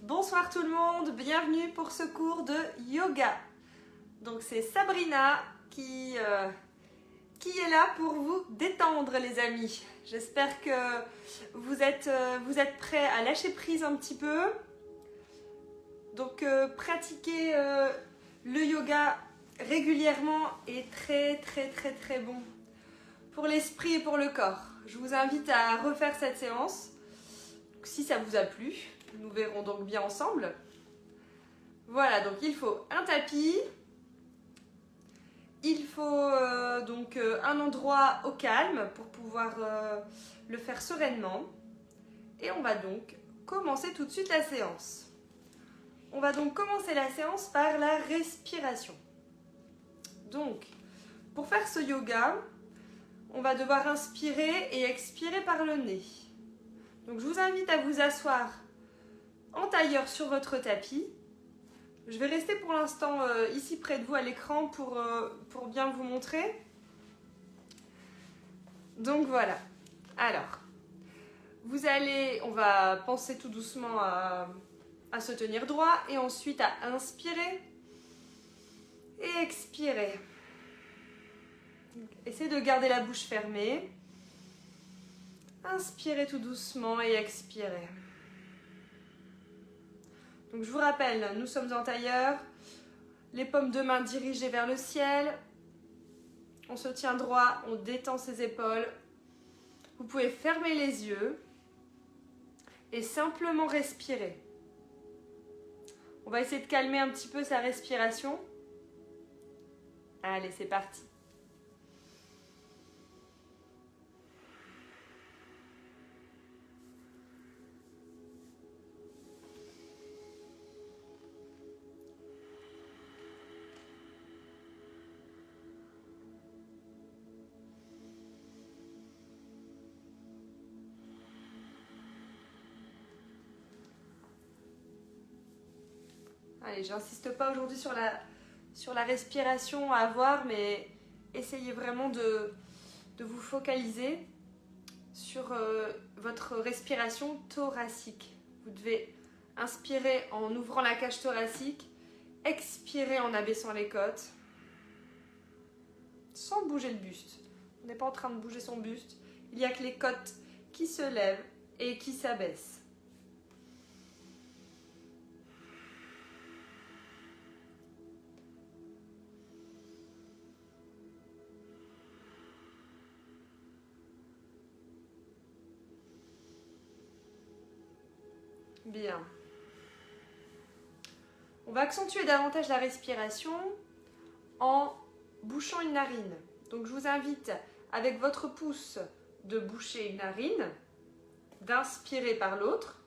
Bonsoir tout le monde, bienvenue pour ce cours de yoga. Donc c'est Sabrina qui est là pour vous détendre les amis. J'espère que vous êtes prêts à lâcher prise un petit peu. Donc pratiquer le yoga régulièrement est très bon pour l'esprit et pour le corps. Je vous invite à refaire cette séance si ça vous a plu. Nous verrons donc bien ensemble. Voilà, donc il faut un tapis. Il faut donc un endroit au calme pour pouvoir le faire sereinement. Et on va donc commencer tout de suite la séance. On va donc commencer la séance par la respiration. Donc, pour faire ce yoga, on va devoir inspirer et expirer par le nez. Donc, je vous invite à vous asseoir en tailleur sur votre tapis. Je vais rester pour l'instant ici près de vous à l'écran pour bien vous montrer. Donc voilà. Alors, on va penser tout doucement à se tenir droit et ensuite à inspirer et expirer. Essayez de garder la bouche fermée. Inspirez tout doucement et expirez. Donc je vous rappelle, nous sommes en tailleur, les paumes de main dirigées vers le ciel. On se tient droit, on détend ses épaules. Vous pouvez fermer les yeux et simplement respirer. On va essayer de calmer un petit peu sa respiration. Allez, c'est parti. Allez, j'insiste pas aujourd'hui sur la respiration à avoir, mais essayez vraiment de vous focaliser sur votre respiration thoracique. Vous devez inspirer en ouvrant la cage thoracique, expirer en abaissant les côtes, sans bouger le buste. On n'est pas en train de bouger son buste, il n'y a que les côtes qui se lèvent et qui s'abaissent. Bien. On va accentuer davantage la respiration en bouchant une narine. Donc je vous invite avec votre pouce de boucher une narine, d'inspirer par l'autre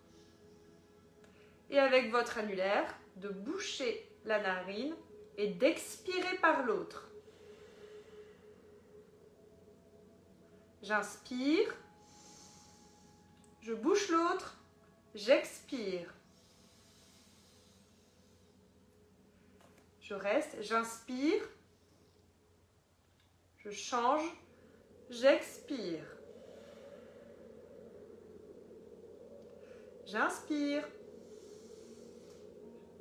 et avec votre annulaire de boucher la narine et d'expirer par l'autre. J'inspire, je bouche l'autre, j'expire. Je reste, j'inspire, je change, j'expire. J'inspire,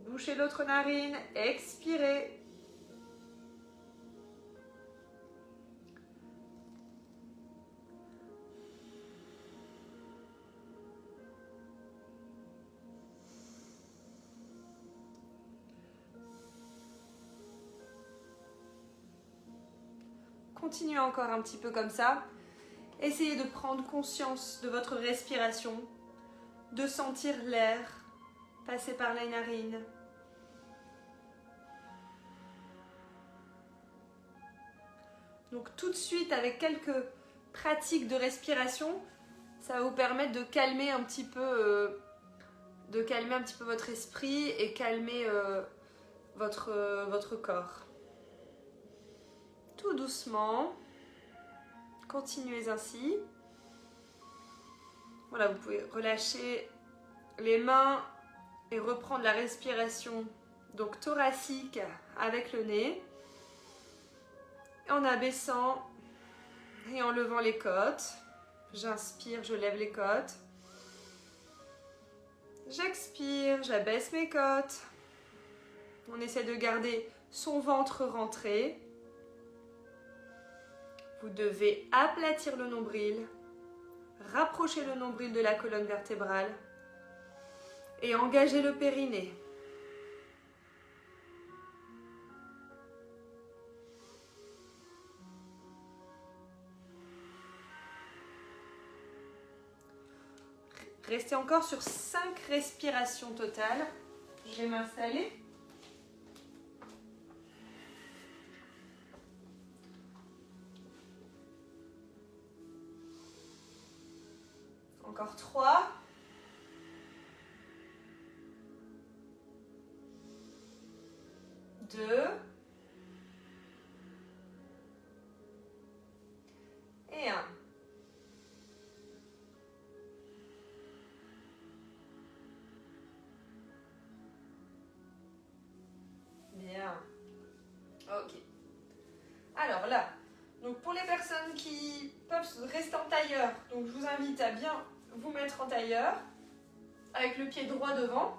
bouchez l'autre narine, expirez. Continuez encore un petit peu comme ça. Essayez de prendre conscience de votre respiration, de sentir l'air passer par les narines. Donc tout de suite, avec quelques pratiques de respiration, ça va vous permettre de calmer un petit peu, votre esprit et calmer votre corps. Tout doucement, continuez ainsi. Voilà, vous pouvez relâcher les mains et reprendre la respiration donc thoracique avec le nez, en abaissant et en levant les côtes. J'inspire, je lève les côtes. J'expire, j'abaisse mes côtes. On essaie de garder son ventre rentré. Vous devez aplatir le nombril, rapprocher le nombril de la colonne vertébrale et engager le périnée. Restez encore sur 5 respirations totales. Je vais m'installer. Encore 3. 2. Et 1. Bien. Ok. Alors là, donc pour les personnes qui peuvent rester en tailleur, donc je vous invite à bien vous mettre en tailleur avec le pied droit devant.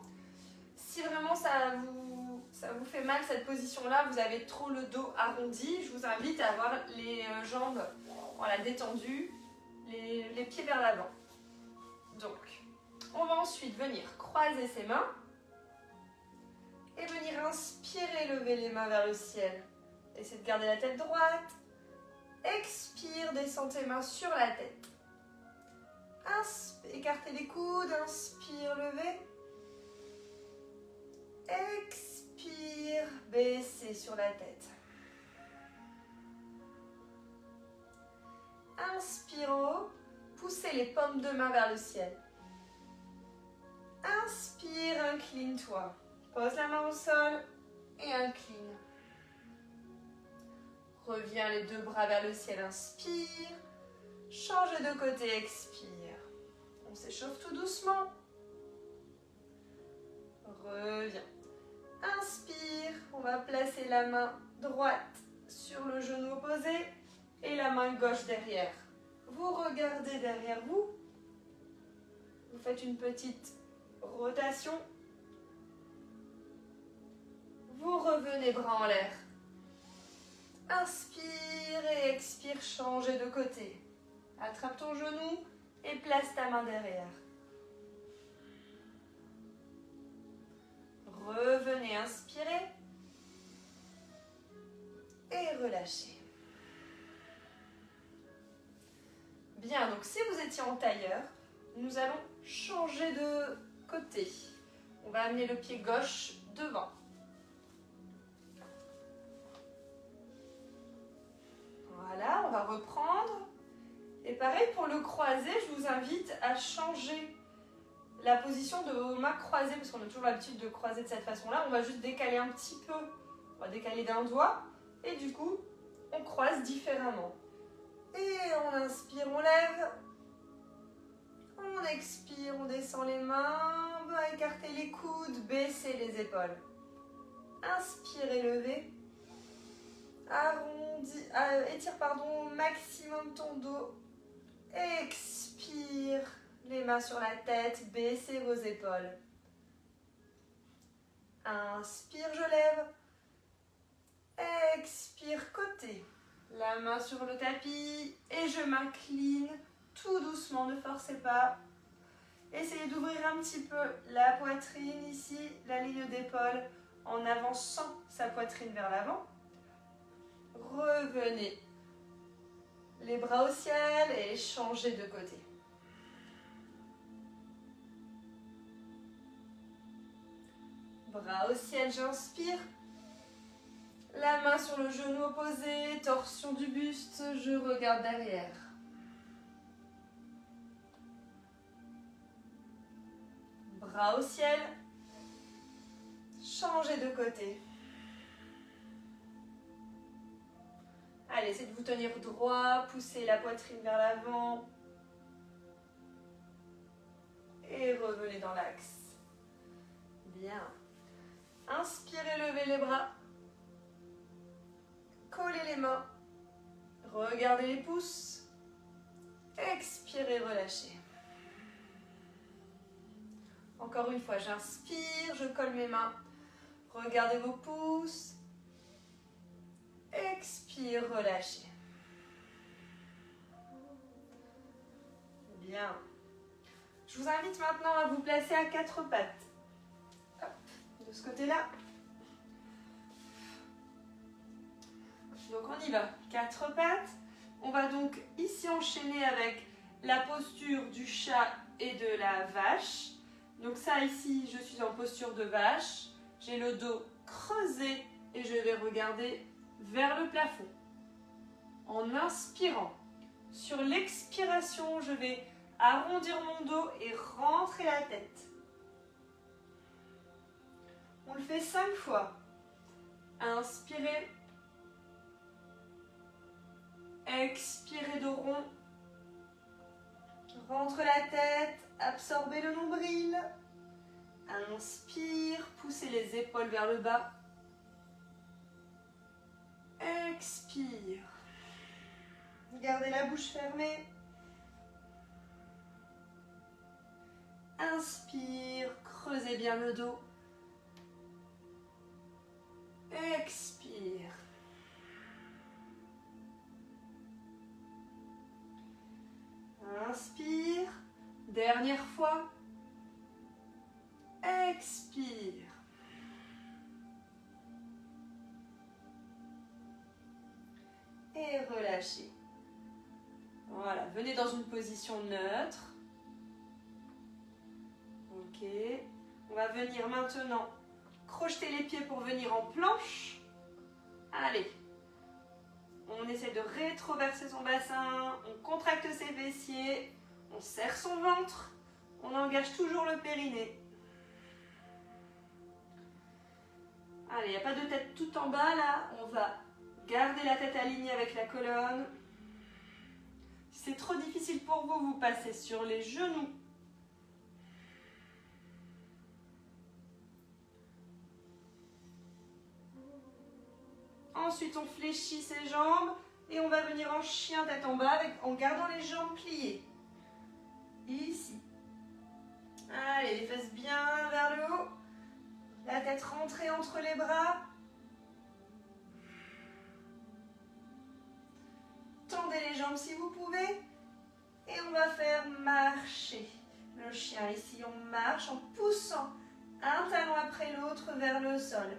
Si vraiment ça vous fait mal cette position-là, vous avez trop le dos arrondi, je vous invite à avoir les jambes détendues, les pieds vers l'avant. Donc, on va ensuite venir croiser ses mains et venir inspirer, lever les mains vers le ciel. Essayez de garder la tête droite. Expire, descends tes mains sur la tête. Écartez les coudes, inspire, levez. Expire, baissez sur la tête. Inspire haut, poussez les paumes de main vers le ciel. Inspire, incline-toi. Pose la main au sol et incline. Reviens les 2 bras vers le ciel, inspire. Change de côté, expire. On s'échauffe tout doucement. Reviens. Inspire, on va placer la main droite sur le genou opposé et la main gauche derrière. Vous regardez derrière vous. Vous faites une petite rotation. Vous revenez bras en l'air. Inspire et expire, changez de côté. Attrape ton genou et place ta main derrière. Revenez, inspirez et relâchez. Bien, donc si vous étiez en tailleur, nous allons changer de côté. On va amener le pied gauche devant. Voilà, on va reprendre. Et pareil, pour le croisé, je vous invite à changer la position de vos mains croisées, parce qu'on a toujours l'habitude de croiser de cette façon-là. On va juste décaler un petit peu, on va décaler d'un doigt, et du coup, on croise différemment. Et on inspire, on lève. On expire, on descend les mains, on va écarter les coudes, baisser les épaules. Inspire, levez. Étire au maximum ton dos. Expire, les mains sur la tête, baissez vos épaules. Inspire, je lève. Expire, côté. La main sur le tapis et je m'incline tout doucement, ne forcez pas. Essayez d'ouvrir un petit peu la poitrine ici, la ligne d'épaule, en avançant sa poitrine vers l'avant. Revenez les bras au ciel et changez de côté. Bras au ciel, j'inspire. La main sur le genou opposé, torsion du buste, je regarde derrière. Bras au ciel. Changez de côté. Allez, essayez de vous tenir droit, poussez la poitrine vers l'avant. Et revenez dans l'axe. Bien. Inspirez, levez les bras. Collez les mains. Regardez les pouces. Expirez, relâchez. Encore une fois, j'inspire, je colle mes mains. Regardez vos pouces. Expire, relâchez. Bien. Je vous invite maintenant à vous placer à quatre pattes. Hop, de ce côté-là. Donc on y va. Quatre pattes. On va donc ici enchaîner avec la posture du chat et de la vache. Donc ça ici, je suis en posture de vache. J'ai le dos creusé et je vais regarder vers le plafond. En inspirant. Sur l'expiration, je vais arrondir mon dos et rentrer la tête. On le fait 5 fois. Inspirez. Expirez dos rond. Rentre la tête, absorbez le nombril. Inspire, poussez les épaules vers le bas. Expire. Gardez la bouche fermée. Inspire, creusez bien le dos. Expire. Inspire. Dernière fois. Expire. Et relâchez. Voilà, venez dans une position neutre. Ok. On va venir maintenant crocheter les pieds pour venir en planche. Allez. On essaie de rétroverser son bassin. On contracte ses fessiers. On serre son ventre. On engage toujours le périnée. Allez, il n'y a pas de tête tout en bas là. On va garder la tête alignée avec la colonne. Si c'est trop difficile pour vous, vous passez sur les genoux. Ensuite, on fléchit ses jambes et on va venir en chien tête en bas en gardant les jambes pliées. Ici. Allez, les fesses bien vers le haut. La tête rentrée entre les bras. Tendez les jambes si vous pouvez. Et on va faire marcher le chien. Ici, on marche en poussant un talon après l'autre vers le sol.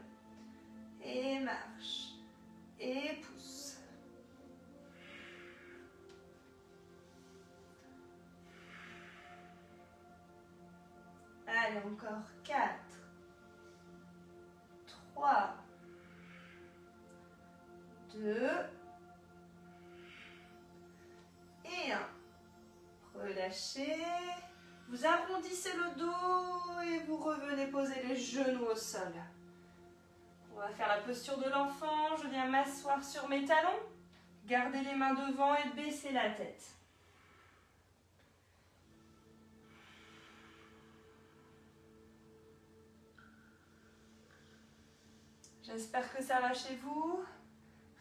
Et marche. Et pousse. Allez, encore 4, 3, 2 et 1. Relâchez. Vous arrondissez le dos et vous revenez poser les genoux au sol. On va faire la posture de l'enfant. Je viens m'asseoir sur mes talons. Gardez les mains devant et baissez la tête. J'espère que ça va chez vous.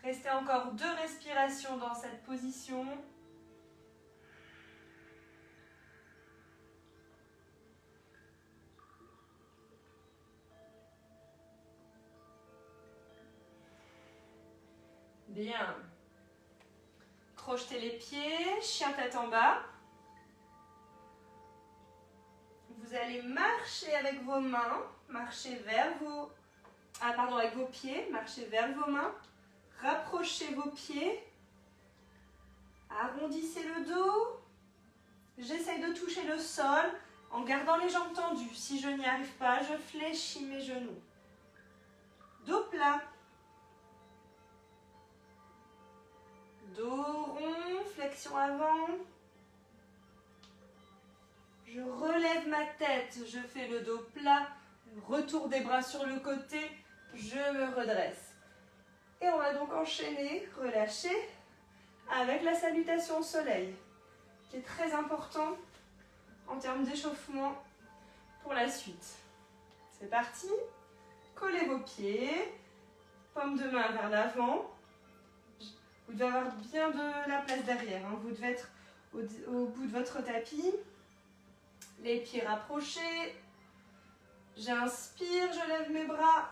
Restez encore 2 respirations dans cette position. Bien. Crochetez les pieds, chien tête en bas. Vous allez marcher avec vos mains, marcher vers vos... avec vos pieds, marchez vers vos mains. Rapprochez vos pieds. Arrondissez le dos. J'essaye de toucher le sol en gardant les jambes tendues. Si je n'y arrive pas, je fléchis mes genoux. Dos plat. Dos rond, flexion avant. Je relève ma tête, je fais le dos plat. Retour des bras sur le côté, je me redresse. Et on va donc enchaîner, relâcher, avec la salutation au soleil, qui est très important en termes d'échauffement pour la suite. C'est parti. Collez vos pieds, paume de main vers l'avant. Vous devez avoir bien de la place derrière. Vous devez être au bout de votre tapis. Les pieds rapprochés. J'inspire, je lève mes bras.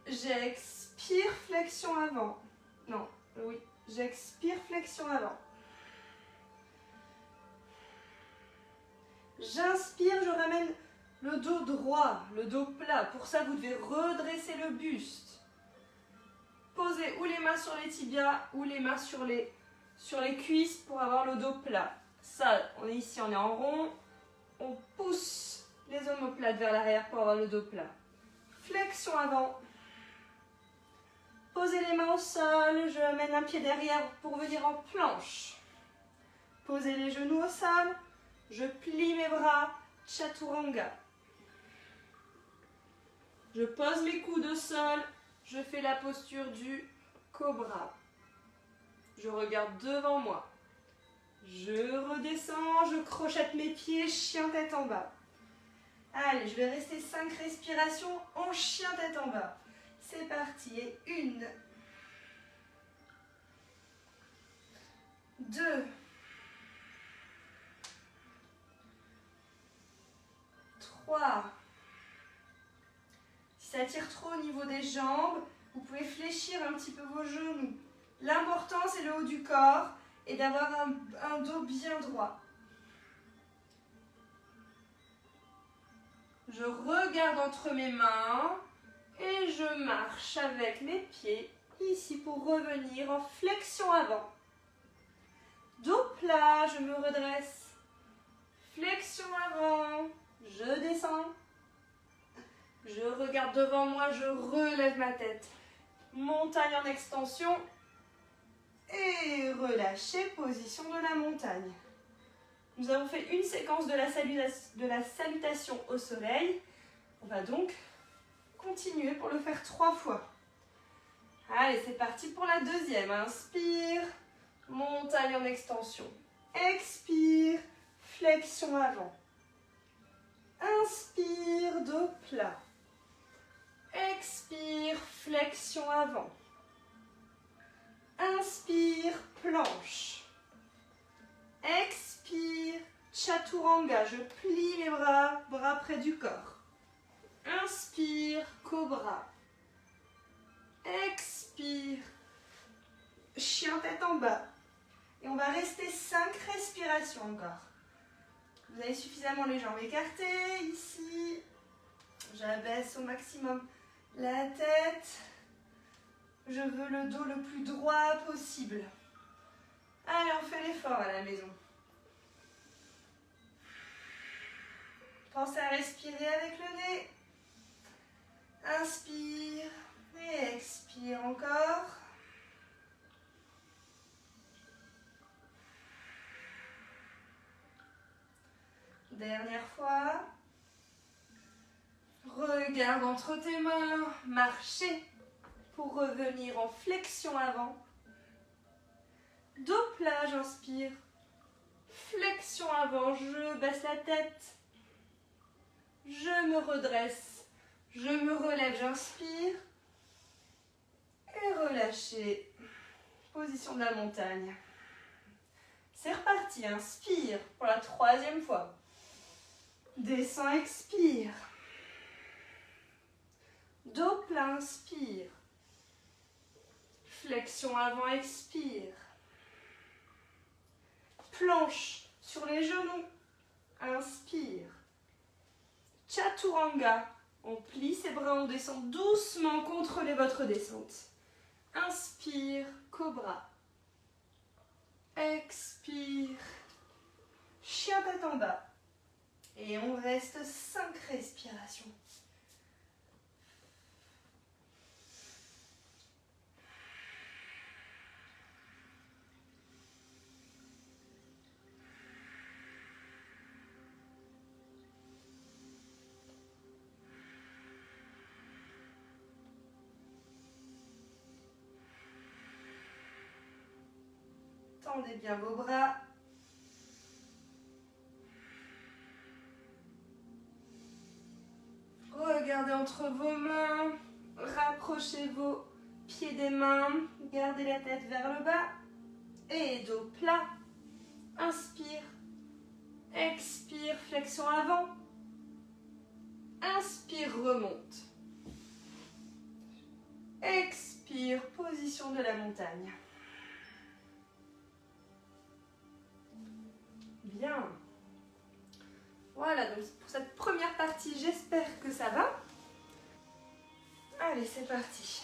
J'expire, flexion avant. Non, oui, j'expire, flexion avant. J'inspire, je ramène le dos droit, le dos plat. Pour ça, vous devez redresser le buste. Posez ou les mains sur les tibias ou les mains sur les cuisses pour avoir le dos plat. Ça, on est ici, on est en rond. On pousse les omoplates vers l'arrière pour avoir le dos plat. Flexion avant. Posez les mains au sol. Je mène un pied derrière pour venir en planche. Posez les genoux au sol. Je plie mes bras. Chaturanga. Je pose les coudes au sol. Je fais la posture du cobra. Je regarde devant moi. Je redescends, je crochette mes pieds, chien tête en bas. Allez, je vais rester 5 respirations en chien tête en bas. C'est parti. Et 1, 2, 3. Si ça tire trop au niveau des jambes, vous pouvez fléchir un petit peu vos genoux. L'important, c'est le haut du corps et d'avoir un dos bien droit. Je regarde entre mes mains et je marche avec mes pieds ici pour revenir en flexion avant. Dos plat, je me redresse. Flexion avant, je descends. Je regarde devant moi, je relève ma tête. Montagne en extension. Et relâchez, position de la montagne. Nous avons fait une séquence de la salutation au soleil. On va donc continuer pour le faire 3 fois. Allez, c'est parti pour la deuxième. Inspire, montagne en extension. Expire, flexion avant. Inspire, dos plat. Expire, flexion avant. Inspire, planche. Expire, chaturanga. Je plie les bras, bras près du corps. Inspire, cobra. Expire, chien tête en bas. Et on va rester 5 respirations encore. Vous avez suffisamment les jambes écartées ici. J'abaisse au maximum la tête. Je veux le dos le plus droit possible. Allez, on fait l'effort à la maison. Pensez à respirer avec le nez. Inspire et expire encore. Dernière fois. Regarde entre tes mains. Marchez pour revenir en flexion avant. Dos plat, j'inspire. Flexion avant, je baisse la tête. Je me redresse. Je me relève, j'inspire. Et relâchez. Position de la montagne. C'est reparti, inspire pour la 3e fois. Descends, expire. Dos plat, inspire. Flexion avant, expire. Planche sur les genoux. Inspire. Chaturanga. On plie ses bras, on descend doucement, contrôlez votre descente. Inspire, cobra. Expire. Chien tête en bas. Et on reste 5 respirations. Tendez bien vos bras. Regardez entre vos mains. Rapprochez vos pieds des mains. Gardez la tête vers le bas. Et dos plat. Inspire. Expire. Flexion avant. Inspire, remonte. Expire, position de la montagne. Bien. Voilà, donc pour cette première partie, j'espère que ça va. Allez, c'est parti.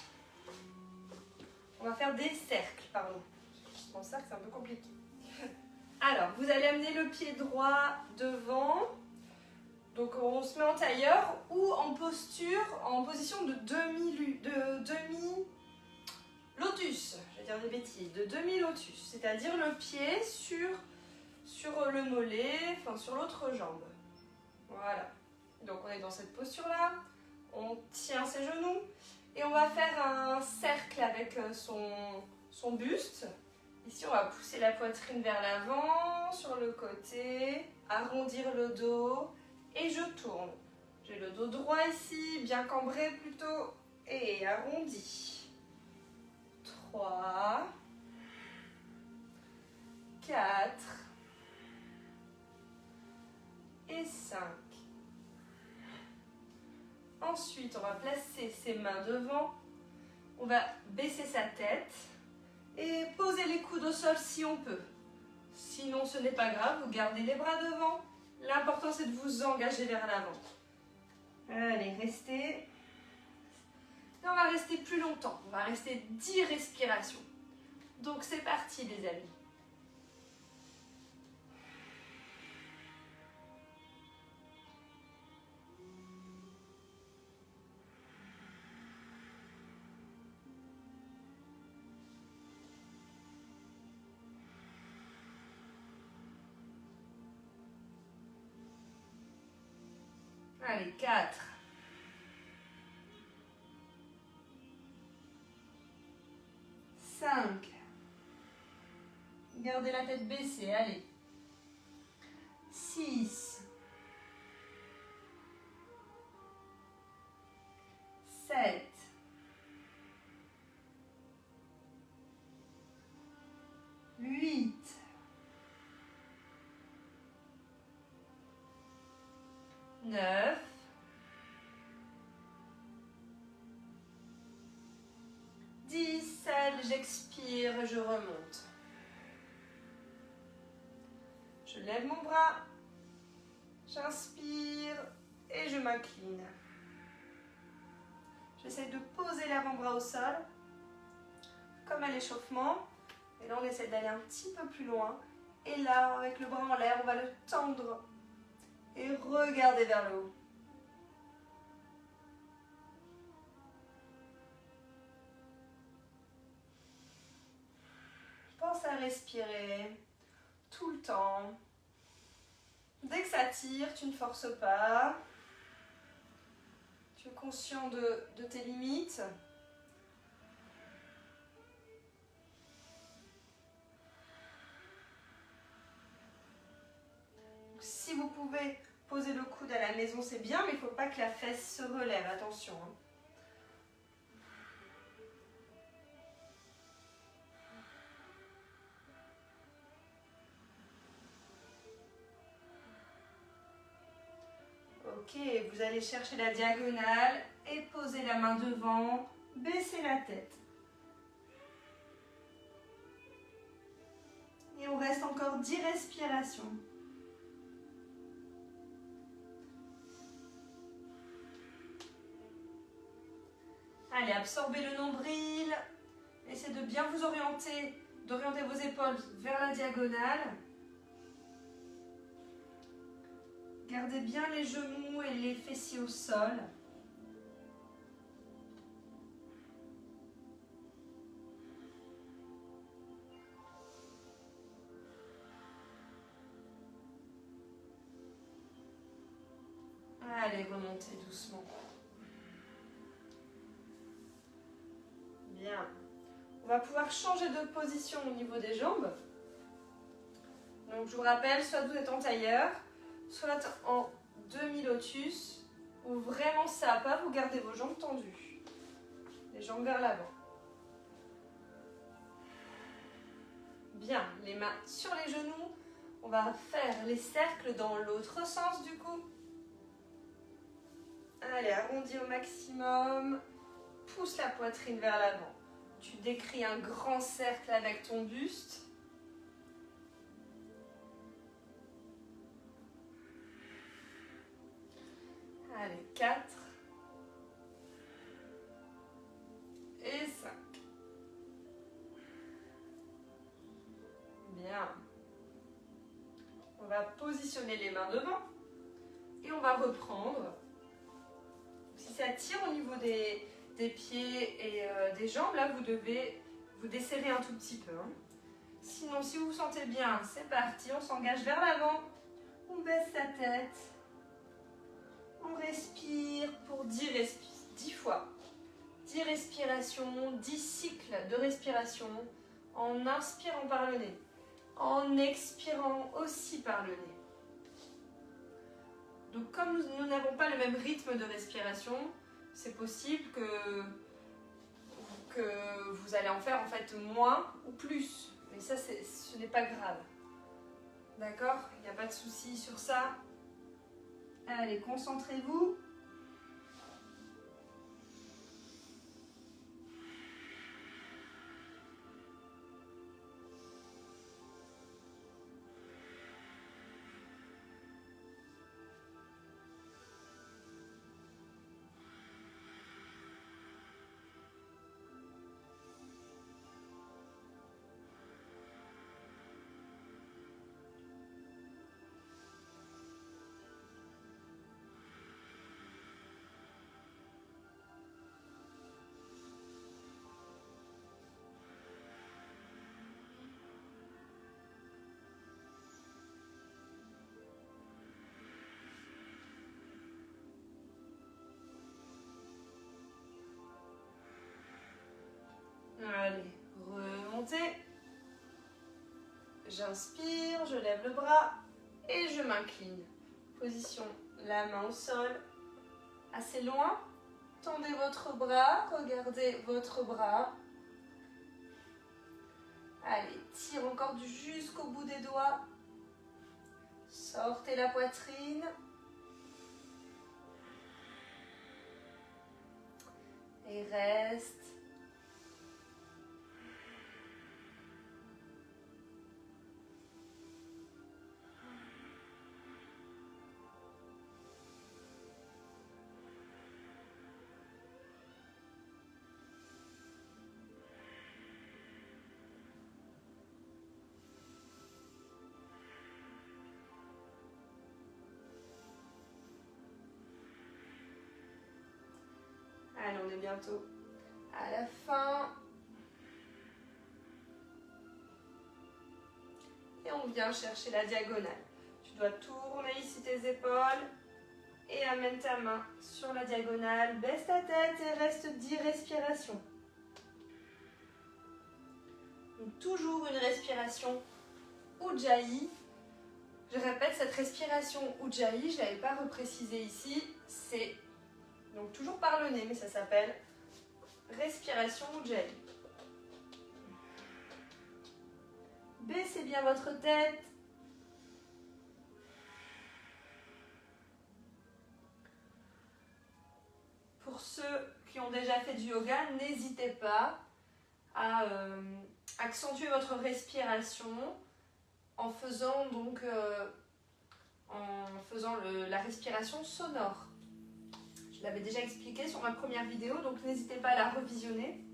On va faire des cercles, pardon. Je pense que c'est un peu compliqué. Alors, vous allez amener le pied droit devant. Donc, on se met en tailleur ou en posture, en position de demi-lotus. Je vais dire des bêtises. De demi-lotus. C'est-à-dire le pied sur le mollet, enfin sur l'autre jambe. Voilà. Donc, on est dans cette posture-là. On tient ses genoux. Et on va faire un cercle avec son buste. Ici, on va pousser la poitrine vers l'avant, sur le côté, arrondir le dos et je tourne. J'ai le dos droit ici, bien cambré plutôt, et arrondi. 3, 4 et 5. Ensuite, on va placer ses mains devant. On va baisser sa tête et poser les coudes au sol si on peut. Sinon, ce n'est pas grave, vous gardez les bras devant. L'important, c'est de vous engager vers l'avant. Allez, restez. Et on va rester plus longtemps. On va rester 10 respirations. Donc, c'est parti, les amis. Allez, 4. 5. Gardez la tête baissée, allez. 6. 7. 8. 9. 10. J'expire, je remonte. Je lève mon bras, j'inspire et je m'incline. J'essaie de poser l'avant-bras au sol, comme à l'échauffement. Et là, on essaie d'aller un petit peu plus loin. Et là, avec le bras en l'air, on va le tendre et regarder vers le haut. Pense à respirer tout le temps. Dès que ça tire, tu ne forces pas. Tu es conscient de tes limites. Si vous pouvez poser le coude à la maison, c'est bien, mais il ne faut pas que la fesse se relève. Attention. Ok, vous allez chercher la diagonale et poser la main devant, baisser la tête. Et on reste encore 10 respirations. Allez, absorbez le nombril. Essayez de bien vous orienter, d'orienter vos épaules vers la diagonale. Gardez bien les genoux et les fessiers au sol. Allez, remontez doucement. Bien. On va pouvoir changer de position au niveau des jambes. Donc, je vous rappelle, soit vous êtes en tailleur, soit en demi-lotus, ou vraiment ça à pas, vous gardez vos jambes tendues. Les jambes vers l'avant. Bien, les mains sur les genoux. On va faire les cercles dans l'autre sens du coup. Allez, arrondis au maximum. Pousse la poitrine vers l'avant. Tu décris un grand cercle avec ton buste. Allez, 4. Et 5. Bien. On va positionner les mains devant. Et on va reprendre. Si ça tire au niveau des pieds et des jambes, là, vous devez vous desserrer un tout petit peu. Hein. Sinon, si vous vous sentez bien, c'est parti. On s'engage vers l'avant. On baisse sa tête. On respire pour 10 fois. 10 respirations, 10 cycles de respiration en inspirant par le nez, en expirant aussi par le nez. Donc comme nous n'avons pas le même rythme de respiration, c'est possible que vous allez en faire en fait moins ou plus. Mais ça, ce n'est pas grave. D'accord? Il n'y a pas de souci sur ça. Allez, concentrez-vous. Allez, remontez. J'inspire, je lève le bras et je m'incline. Position, la main au sol, assez loin. Tendez votre bras, regardez votre bras. Allez, tire encore jusqu'au bout des doigts. Sortez la poitrine. Et reste. Allez, on est bientôt à la fin. Et on vient chercher la diagonale. Tu dois tourner ici tes épaules et amène ta main sur la diagonale. Baisse ta tête et reste 10 respirations. Donc, toujours une respiration Ujjayi. Je répète, cette respiration Ujjayi, je ne l'avais pas reprécisé ici, c'est donc toujours par le nez, mais ça s'appelle respiration Ujjayi. Baissez bien votre tête. Pour ceux qui ont déjà fait du yoga, n'hésitez pas à accentuer votre respiration en faisant donc la respiration sonore. Je l'avais déjà expliqué sur ma première vidéo, donc n'hésitez pas à la revisionner.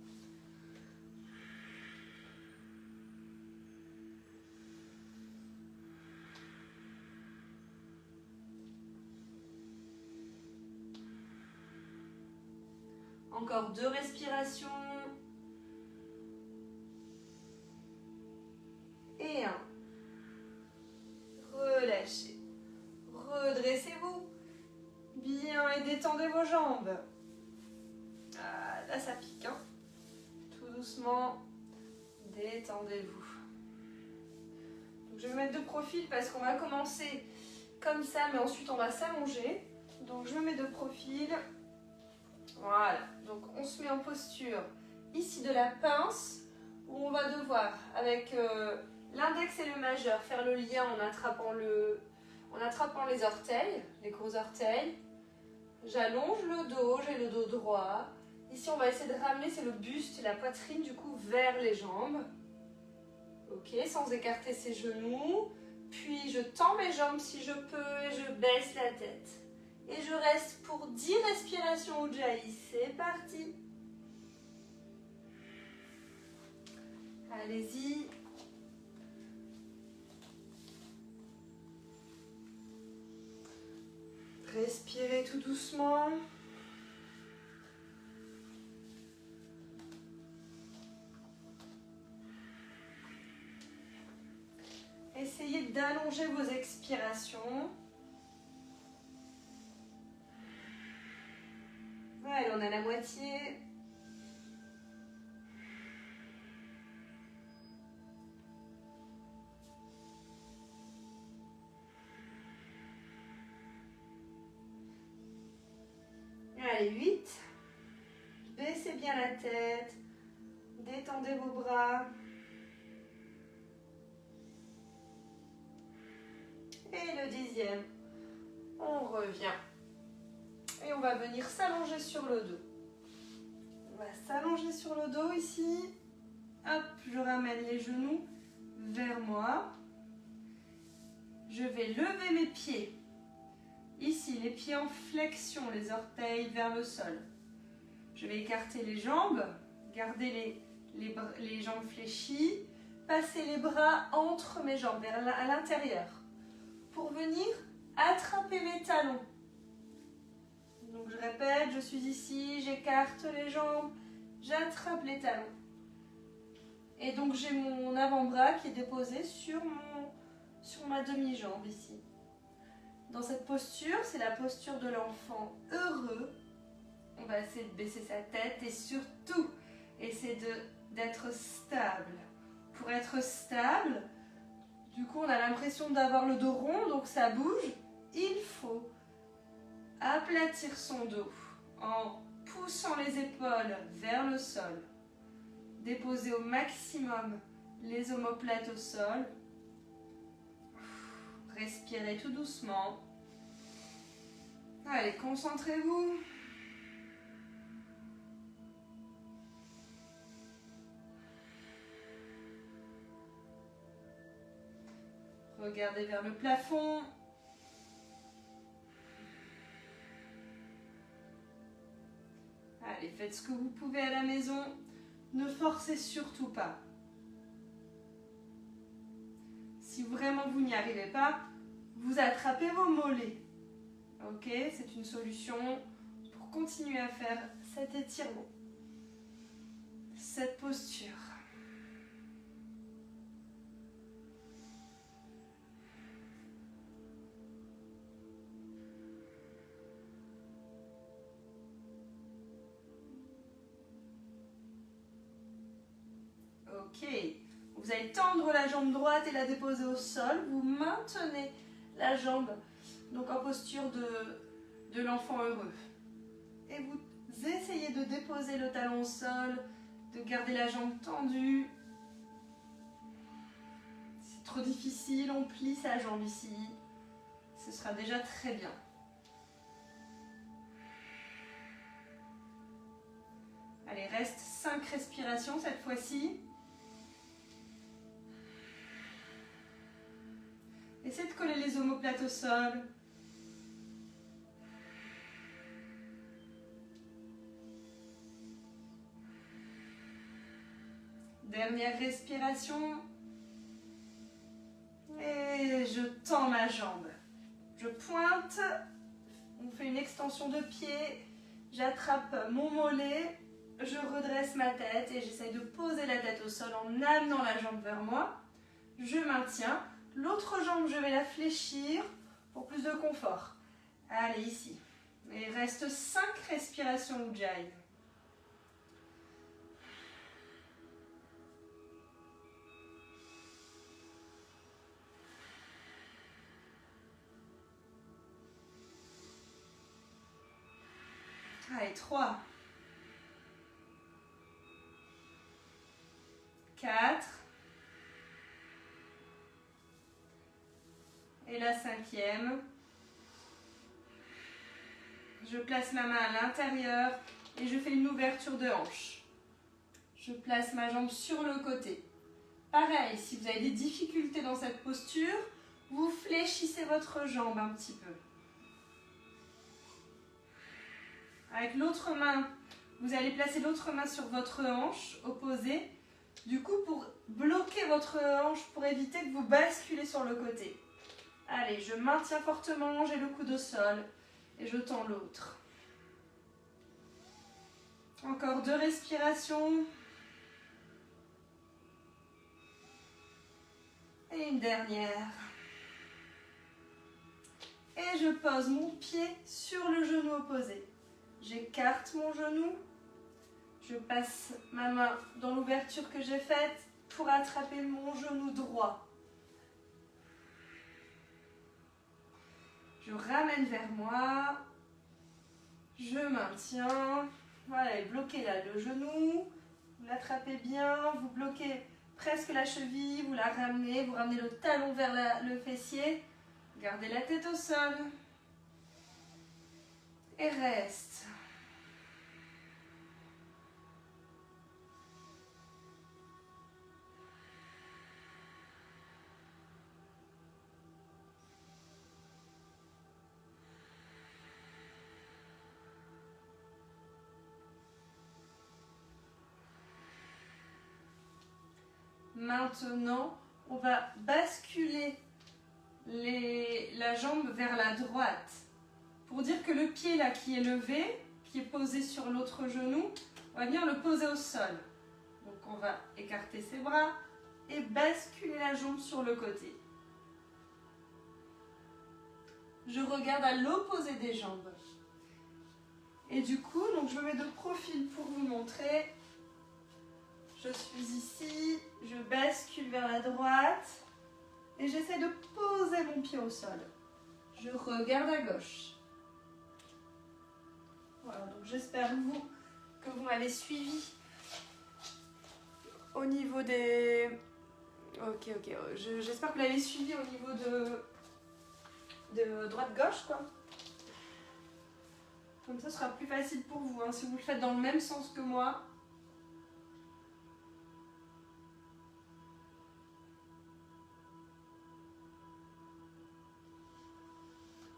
Encore 2 respirations. Et 1. Relâchez. Redressez-vous. Bien, et détendez vos jambes. Ah, là, ça pique, hein. Tout doucement, détendez-vous. Donc, je vais me mettre de profil parce qu'on va commencer comme ça, mais ensuite on va s'allonger. Donc, je me mets de profil. Voilà. Donc, on se met en posture ici de la pince où on va devoir, avec l'index et le majeur, faire le lien en attrapant les orteils, les gros orteils. J'allonge le dos, j'ai le dos droit. Ici, on va essayer de ramener, c'est le buste, la poitrine, du coup, vers les jambes. Ok, sans écarter ses genoux. Puis, je tends mes jambes si je peux et je baisse la tête. Et je reste pour 10 respirations Ujjayi. C'est parti. Allez-y. Respirez tout doucement. Essayez d'allonger vos expirations. Voilà, on a la moitié. Allez, 8. Baissez bien la tête. Détendez vos bras. Et le 10e. On revient. Et on va venir s'allonger sur le dos. On va s'allonger sur le dos ici. Hop, je ramène les genoux vers moi. Je vais lever mes pieds. Ici, les pieds en flexion, les orteils vers le sol. Je vais écarter les jambes, garder les jambes fléchies, passer les bras entre mes jambes, à l'intérieur, pour venir attraper mes talons. Donc je répète, je suis ici, j'écarte les jambes, j'attrape les talons. Et donc j'ai mon avant-bras qui est déposé sur ma demi-jambe ici. Dans cette posture, c'est la posture de l'enfant heureux. On va essayer de baisser sa tête et surtout essayer d'être stable. Pour être stable, du coup on a l'impression d'avoir le dos rond, donc ça bouge. Il faut aplatir son dos en poussant les épaules vers le sol. Déposer au maximum les omoplates au sol. Respirez tout doucement. Allez, concentrez-vous. Regardez vers le plafond. Allez, faites ce que vous pouvez à la maison. Ne forcez surtout pas. Si vraiment vous n'y arrivez pas, vous attrapez vos mollets. Ok, c'est une solution pour continuer à faire cet étirement, cette posture. Ok, vous allez tendre la jambe droite et la déposer au sol. Vous maintenez la jambe donc en posture de l'enfant heureux. Et vous essayez de déposer le talon au sol, de garder la jambe tendue. C'est trop difficile, on plie sa jambe ici. Ce sera déjà très bien. Allez, reste 5 respirations cette fois-ci. Essayez de coller les omoplates au sol. Dernière respiration. Et je tends ma jambe. Je pointe. On fait une extension de pied. J'attrape mon mollet. Je redresse ma tête et j'essaye de poser la tête au sol en amenant la jambe vers moi. Je maintiens. L'autre jambe, je vais la fléchir pour plus de confort. Allez, ici. Il reste 5 respirations Ujjayi. Allez, 3. 4. Et la 5e. Je Je place ma main à l'intérieur et je fais une ouverture de hanche. Je place ma jambe sur le côté. Pareil, si vous avez des difficultés dans cette posture, vous fléchissez votre jambe un petit peu. Avec l'autre main, vous allez placer l'autre main sur votre hanche opposée. Du coup, pour bloquer votre hanche, pour éviter que vous basculez sur le côté. Allez, je maintiens fortement, j'ai le coude au sol et je tends l'autre. Encore 2 respirations. Et une dernière. Et je pose mon pied sur le genou opposé. J'écarte mon genou. Je passe ma main dans l'ouverture que j'ai faite pour attraper mon genou droit. Je ramène vers moi. Je maintiens. Voilà, et bloquez là le genou. Vous l'attrapez bien. Vous bloquez presque la cheville. Vous la ramenez. Vous ramenez le talon vers le fessier. Gardez la tête au sol. Et reste. Maintenant, on va basculer la jambe vers la droite. Pour dire que le pied là qui est levé, qui est posé sur l'autre genou, on va venir le poser au sol. Donc on va écarter ses bras et basculer la jambe sur le côté. Je regarde à l'opposé des jambes. Et du coup, donc je me mets de profil pour vous montrer. Je suis ici, je bascule vers la droite et j'essaie de poser mon pied au sol. Je regarde à gauche. Voilà, donc j'espère que vous m'avez suivi au niveau des... Ok, j'espère que vous l'avez suivi au niveau de droite-gauche, quoi. Comme ça, ce sera plus facile pour vous, hein, si vous le faites dans le même sens que moi.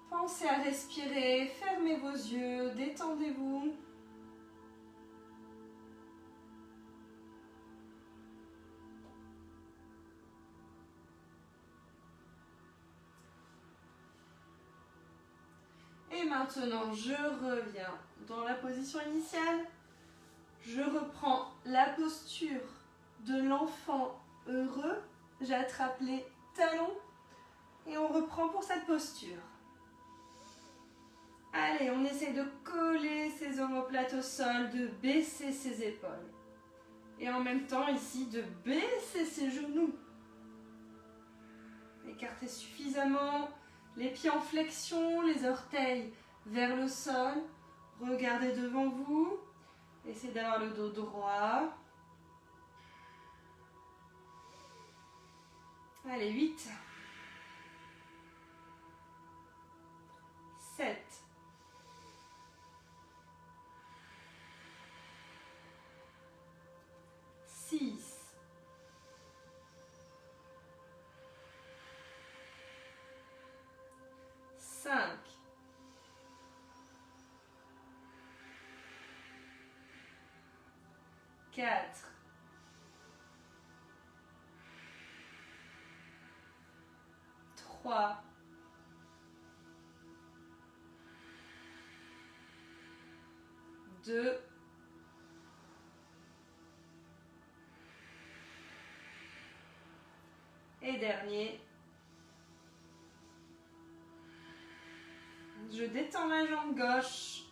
Pensez à respirer, fermez vos yeux, détendez-vous. Et maintenant, je reviens dans la position initiale. Je reprends la posture de l'enfant heureux. J'attrape les talons et on reprend pour cette posture. Allez, on essaie de coller ses omoplates au sol, de baisser ses épaules. Et en même temps, ici, de baisser ses genoux. Écartez suffisamment les pieds en flexion, les orteils vers le sol. Regardez devant vous. Essayez d'avoir le dos droit. Allez, 8. 7. 6. 5. 4. 3. 2. Et dernier. Je détends la jambe gauche.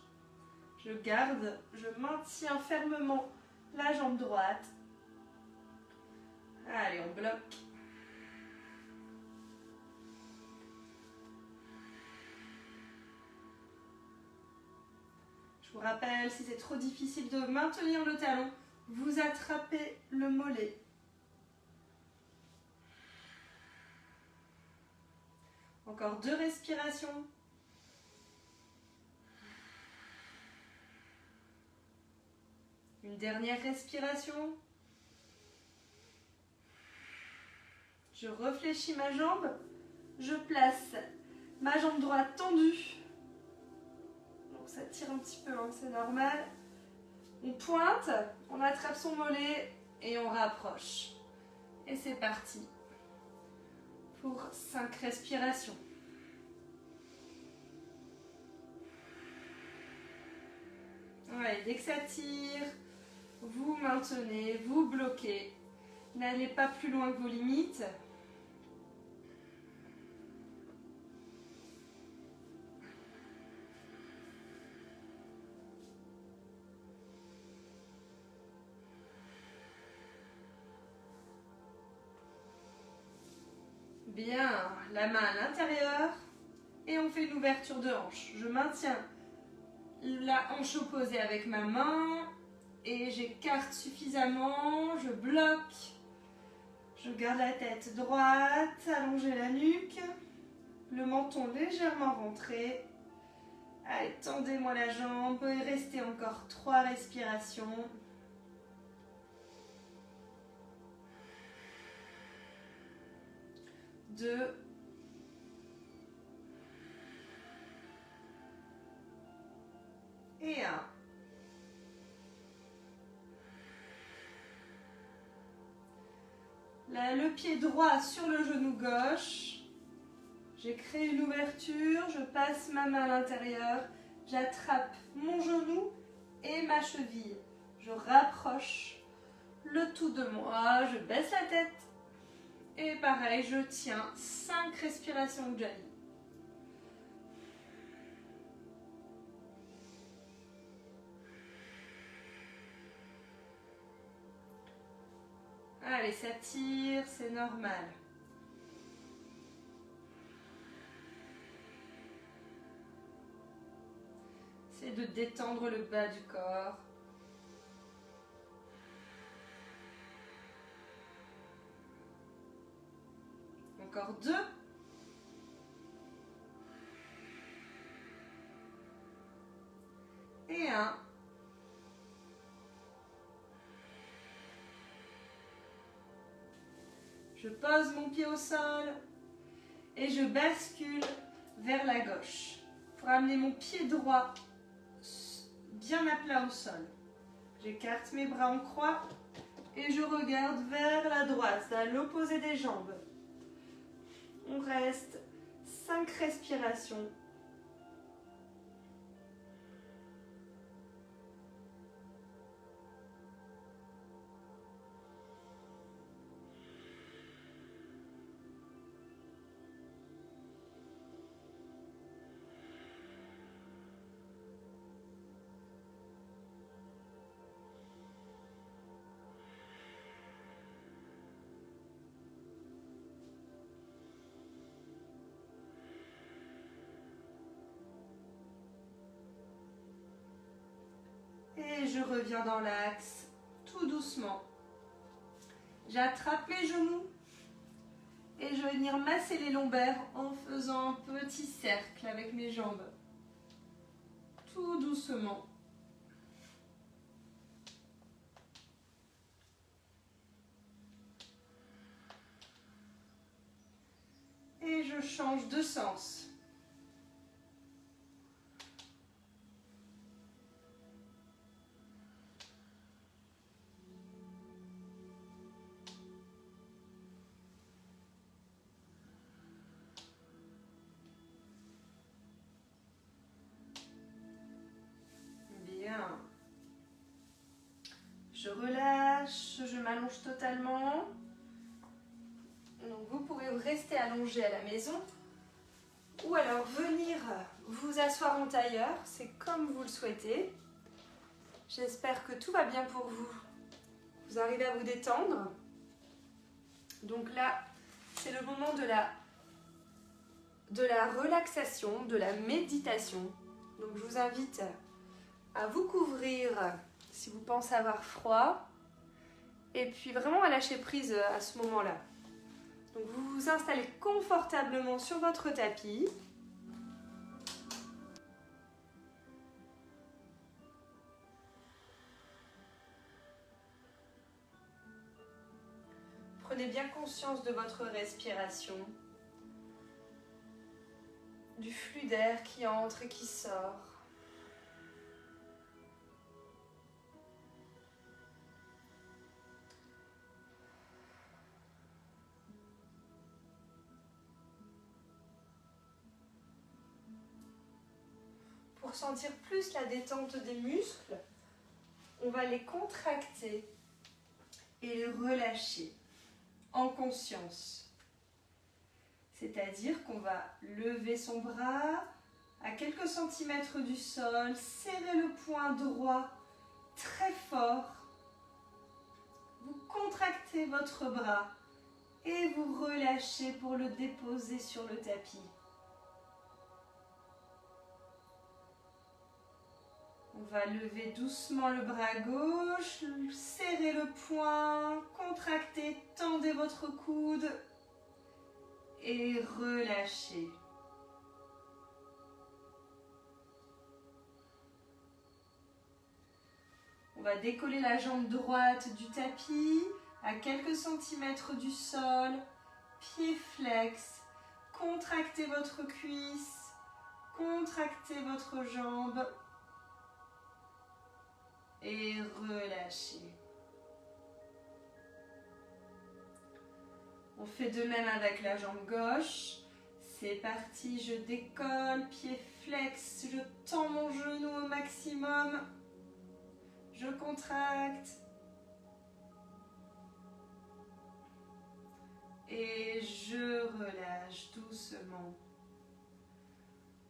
Je garde, je maintiens fermement la jambe droite. Allez, on bloque. Je vous rappelle, si c'est trop difficile de maintenir le talon, vous attrapez le mollet. Encore 2 respirations. Une dernière respiration. Je réfléchis ma jambe. Je place ma jambe droite tendue. Donc ça tire un petit peu, hein, c'est normal. On pointe, on attrape son mollet et on rapproche. Et c'est parti pour 5 respirations. Ouais, dès que ça tire, vous maintenez, vous bloquez. N'allez pas plus loin que vos limites. Bien, la main à l'intérieur et on fait une ouverture de hanche. Je maintiens la hanche opposée avec ma main et j'écarte suffisamment, je bloque. Je garde la tête droite, allonger la nuque, le menton légèrement rentré. Allez, tendez-moi la jambe et restez encore 3 respirations. 2. Et 1. Le pied droit sur le genou gauche. J'ai créé une ouverture, je passe ma main à l'intérieur, j'attrape mon genou et ma cheville. Je rapproche le tout de moi, je baisse la tête. Et pareil, je tiens 5 respirations Ujjayi. Allez, ça tire, c'est normal. C'est de détendre le bas du corps. Encore 2. Et 1. Je pose mon pied au sol et je bascule vers la gauche pour amener mon pied droit bien à plat au sol. J'écarte mes bras en croix et je regarde vers la droite, à l'opposé des jambes. On reste 5 respirations. Et je reviens dans l'axe, tout doucement. J'attrape mes genoux et je vais venir masser les lombaires en faisant un petit cercle avec mes jambes. Tout doucement. Et je change de sens. Je relâche, je m'allonge totalement. Donc vous pouvez rester allongé à la maison ou alors venir vous asseoir en tailleur, c'est comme vous le souhaitez. J'espère que tout va bien pour vous. Vous arrivez à vous détendre. Donc là, c'est le moment de la relaxation, de la méditation. Donc je vous invite à vous couvrir si vous pensez avoir froid et puis vraiment à lâcher prise à ce moment-là. Donc vous vous installez confortablement sur votre tapis. Prenez bien conscience de votre respiration, du flux d'air qui entre et qui sort. Pour sentir plus la détente des muscles, on va les contracter et les relâcher en conscience. C'est-à-dire qu'on va lever son bras à quelques centimètres du sol, serrer le poing droit très fort. Vous contractez votre bras et vous relâchez pour le déposer sur le tapis. On va lever doucement le bras gauche, serrer le poing, contractez, tendez votre coude et relâchez. On va décoller la jambe droite du tapis à quelques centimètres du sol, pied flex, contractez votre cuisse, contractez votre jambe et relâchez. On fait de même avec la jambe gauche. C'est parti, je décolle, pied flex, je tends mon genou au maximum. Je contracte. Et je relâche doucement.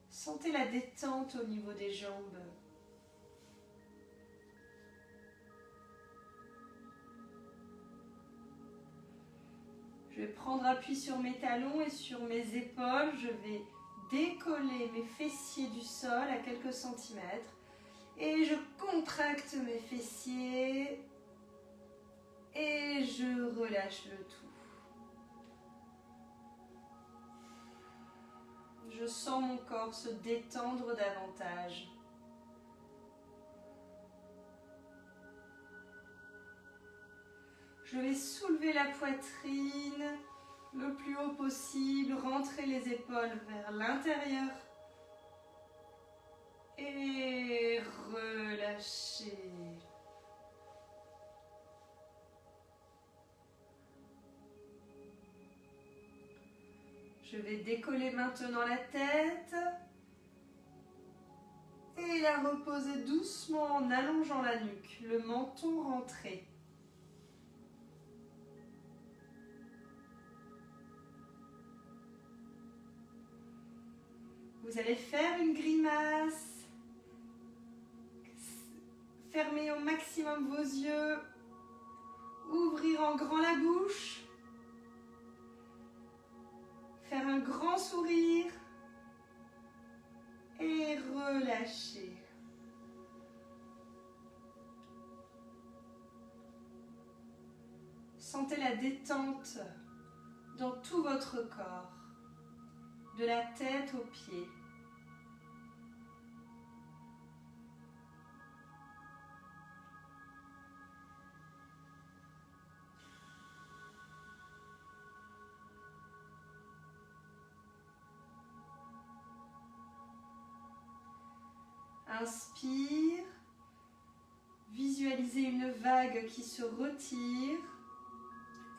Sentez la détente au niveau des jambes. Je vais prendre appui sur mes talons et sur mes épaules. Je vais décoller mes fessiers du sol à quelques centimètres. Et je contracte mes fessiers. Et je relâche le tout. Je sens mon corps se détendre davantage. Je vais soulever la poitrine le plus haut possible, rentrer les épaules vers l'intérieur et relâcher. Je vais décoller maintenant la tête et la reposer doucement en allongeant la nuque, le menton rentré. Vous allez faire une grimace, fermer au maximum vos yeux, ouvrir en grand la bouche, faire un grand sourire et relâcher. Sentez la détente dans tout votre corps, de la tête aux pieds. Inspire, visualisez une vague qui se retire.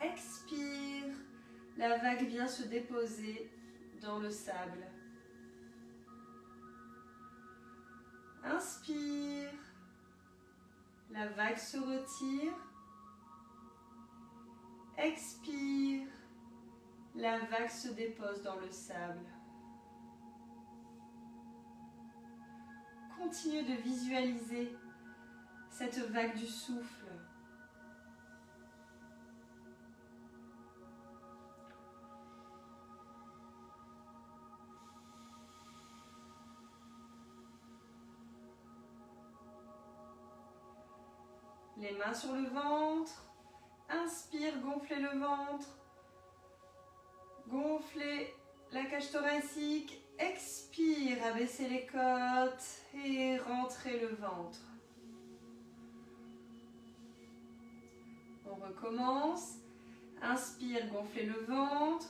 Expire, la vague vient se déposer dans le sable. Inspire, la vague se retire. Expire, la vague se dépose dans le sable. Continuez de visualiser cette vague du souffle. Les mains sur le ventre. Inspire, gonflez le ventre. Gonflez la cage thoracique. Expire, abaissez les côtes et rentrez le ventre. On recommence. Inspire, gonflez le ventre.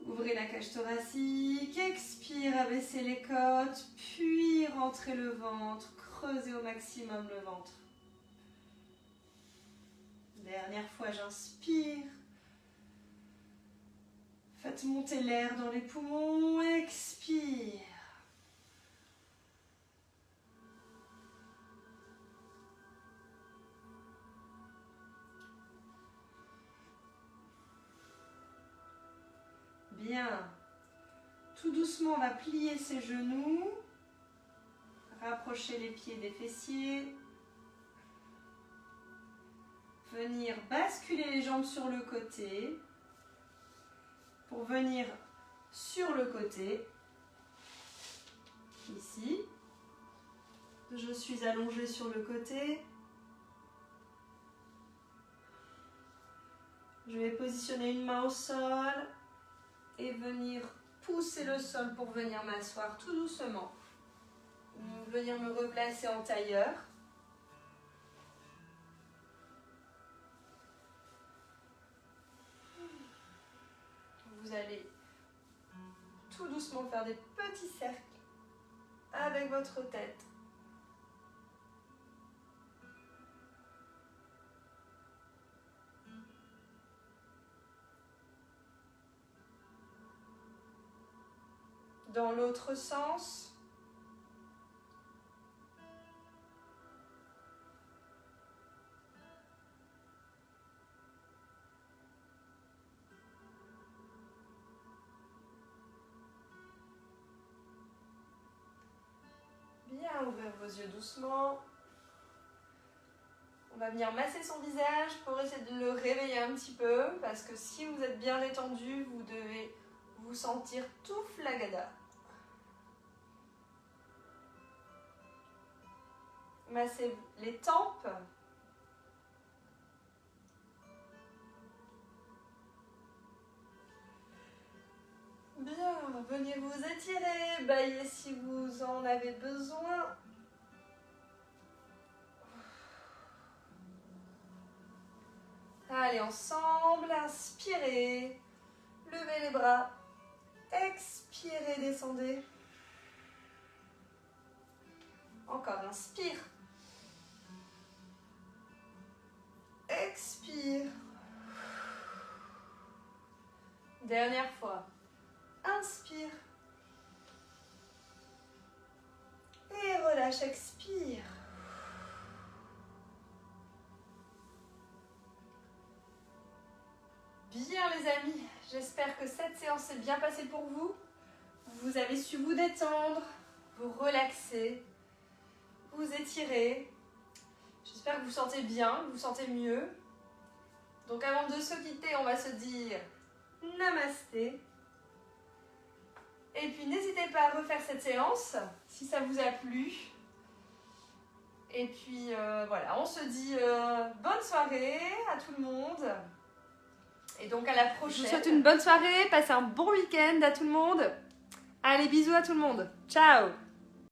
Ouvrez la cage thoracique. Expire, abaissez les côtes. Puis rentrez le ventre. Creusez au maximum le ventre. Dernière fois, j'inspire. Faites monter l'air dans les poumons. Expire. Bien. Tout doucement, on va plier ses genoux. Rapprocher les pieds des fessiers. Venir basculer les jambes sur le côté. Pour venir sur le côté. Ici. Je suis allongée sur le côté. Je vais positionner une main au sol. Et venir pousser le sol pour venir m'asseoir tout doucement. Venir me replacer en tailleur. Vous allez tout doucement faire des petits cercles avec votre tête. Dans l'autre sens. Bien ouvrir vos yeux doucement. On va venir masser son visage pour essayer de le réveiller un petit peu. Parce que si vous êtes bien détendu, vous devez vous sentir tout flagada. Massez les tempes. Bien, venez vous étirer, baillez si vous en avez besoin. Allez, ensemble, inspirez, levez les bras, expirez, descendez. Encore, inspire. Expire. Dernière fois. Inspire. Et relâche, expire. Bien les amis, j'espère que cette séance s'est bien passée pour vous. Vous avez su vous détendre, vous relaxer, vous étirer. J'espère que vous vous sentez bien, que vous vous sentez mieux. Donc avant de se quitter, on va se dire namasté. Et puis n'hésitez pas à refaire cette séance si ça vous a plu. Et puis voilà, on se dit bonne soirée à tout le monde. Et donc à la prochaine. Je vous souhaite une bonne soirée, passez un bon week-end à tout le monde. Allez, bisous à tout le monde. Ciao!